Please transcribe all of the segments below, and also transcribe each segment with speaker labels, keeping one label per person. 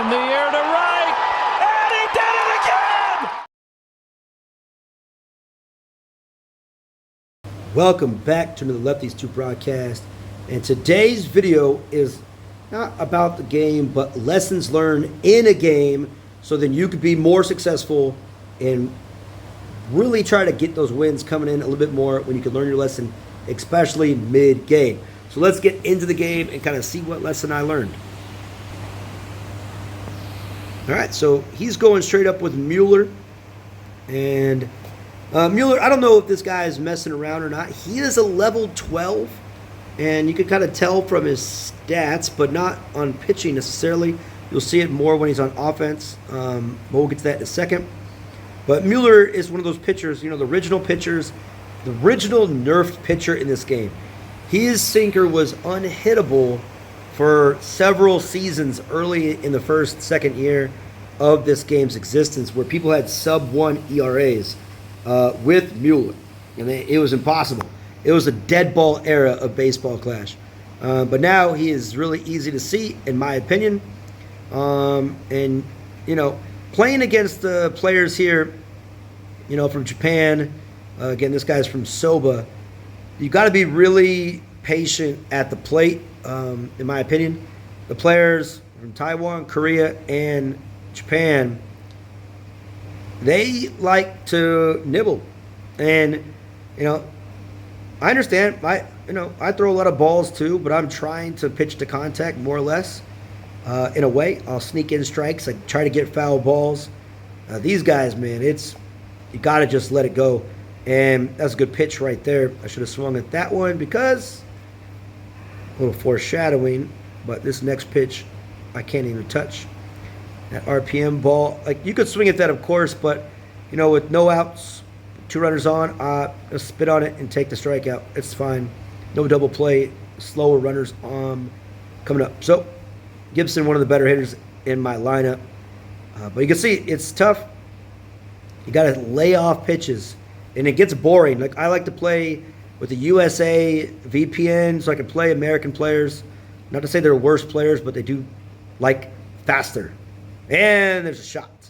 Speaker 1: In the air to right, and he did it again!
Speaker 2: Welcome back to the Lefties 2 broadcast, and today's video is not about the game, but lessons learned in a game so then you could be more successful and really try to get those wins coming in a little bit more when you can learn your lesson, especially mid-game. So let's get into the game and kind of see what lesson I learned. All right, so he's going straight up with Mueller. And Mueller, I don't know if this guy is messing around or not. He is a level 12, and you can kind of tell from his stats, but not on pitching necessarily. You'll see it more when he's on offense. But we'll get to that in a second. But Mueller is one of those pitchers, you know, the original pitchers, the original nerfed pitcher in this game. His sinker was unhittable for several seasons early in the first, second year of this game's existence, where people had sub-1 ERAs with Mueller. And it was impossible. It was a dead ball era of Baseball Clash. But now he is really easy to see, in my opinion. And, you know, playing against the players here, you know, from Japan, again, this guy's from Soba, you got to be really patient at the plate, in my opinion. The players from Taiwan, Korea, and Japan, they like to nibble. And, you know, I understand. I throw a lot of balls too, but I'm trying to pitch to contact more or less. In a way, I'll sneak in strikes. I try to get foul balls. These guys, man, you got to just let it go. And that's a good pitch right there. I should have swung at that one because a little foreshadowing, but this next pitch I can't even touch. That RPM ball, like, you could swing at that, of course, but, you know, with no outs, 2 runners on, I'll spit on it and take the strikeout. It's fine. No double play, slower runners coming up. So Gibson, one of the better hitters in my lineup. But you can see it's tough. You got to lay off pitches, and it gets boring. Like, I like to play with the USA VPN so I can play American players. Not to say they're worse players, but they do like faster. And there's a shot.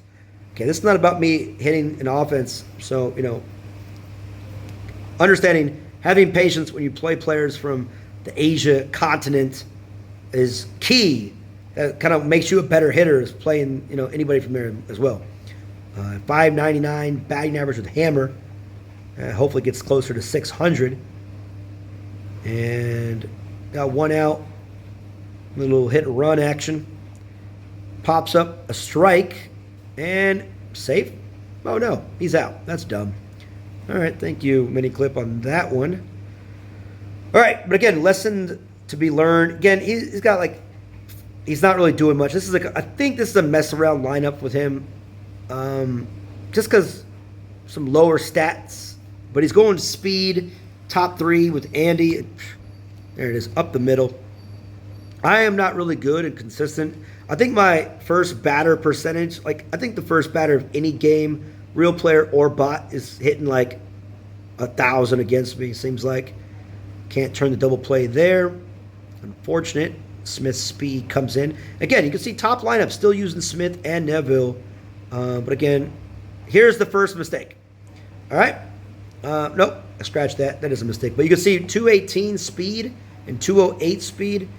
Speaker 2: Okay, this is not about me hitting an offense. So, you know, understanding, having patience when you play players from the Asia continent is key. That kind of makes you a better hitter, is playing, you know, anybody from there as well. 599 batting average with hammer. Hopefully gets closer to 600. And got 1 out. Little hit and run action. Pops up a strike. And safe? Oh no, he's out. That's dumb. All right, thank you, mini clip on that one. All right, but again, lesson to be learned. Again, he's got, like, he's not really doing much. This is like, I think this is a mess around lineup with him, just because some lower stats. But he's going speed, top 3 with Andy. There it is, up the middle. I am not really good and consistent. I think my first batter percentage, like, I think the first batter of any game, real player or bot, is hitting like 1,000 against me, seems like. Can't turn the double play there. Unfortunate. Smith's speed comes in. Again, you can see top lineup still using Smith and Neville. But again, here's the first mistake. All right. Nope, I scratched that. That is a mistake. But you can see 218 speed and 208 speed.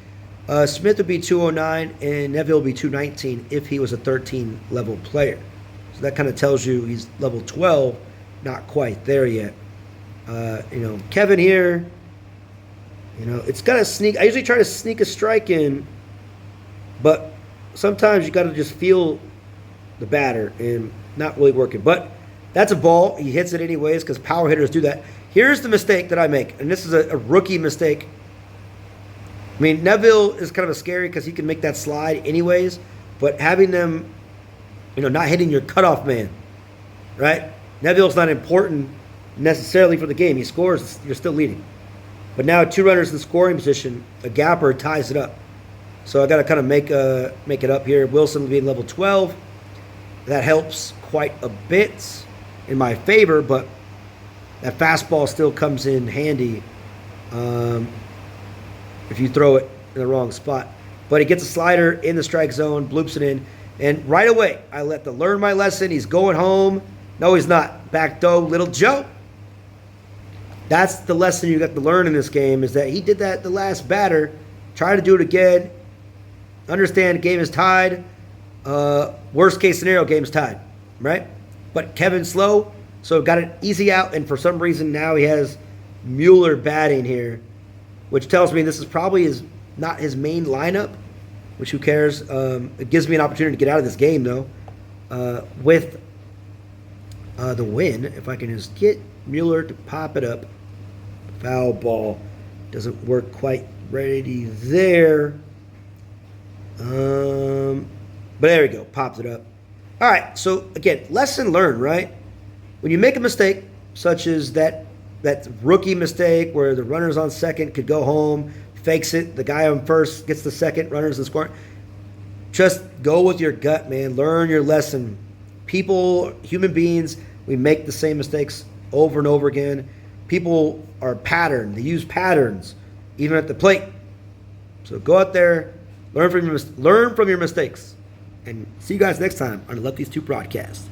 Speaker 2: Smith would be 209 and Neville would be 219 if he was a 13 level player. So that kind of tells you he's level 12, not quite there yet. You know, Kevin here, you know, it's got to sneak. I usually try to sneak a strike in, but sometimes you got to just feel the batter and not really working. But that's a ball. He hits it anyways because power hitters do that. Here's the mistake that I make, and this is a rookie mistake. I mean, Neville is kind of a scary because he can make that slide anyways, but having them, you know, not hitting your cutoff man, right? Neville's not important necessarily for the game. He scores, you're still leading. But now 2 runners in scoring position, a gapper ties it up. So I got to kind of make it up here. Wilson being level 12, that helps quite a bit in my favor, but that fastball still comes in handy if you throw it in the wrong spot. But he gets a slider in the strike zone, bloops it in. And right away, I let the learn my lesson. He's going home. No, he's not. Back door, little Joe. That's the lesson you got to learn in this game, is that he did that the last batter. Try to do it again. Understand, game is tied. Worst case scenario, game's tied, right? But Kevin's slow, so got an easy out, and for some reason now he has Mueller batting here, which tells me this is probably not his main lineup, which who cares? It gives me an opportunity to get out of this game, though, with the win. If I can just get Mueller to pop it up. Foul ball. Doesn't work quite ready there. But there we go. Pops it up. All right. So, again, lesson learned, right? When you make a mistake, such as that rookie mistake where the runner's on second could go home, fakes it, the guy on first gets the second, runner's in scoring. Just go with your gut, man. Learn your lesson. People, human beings, we make the same mistakes over and over again. People are patterned. They use patterns, even at the plate. So go out there, learn from your mistakes, and see you guys next time on the Lefties 2 broadcast.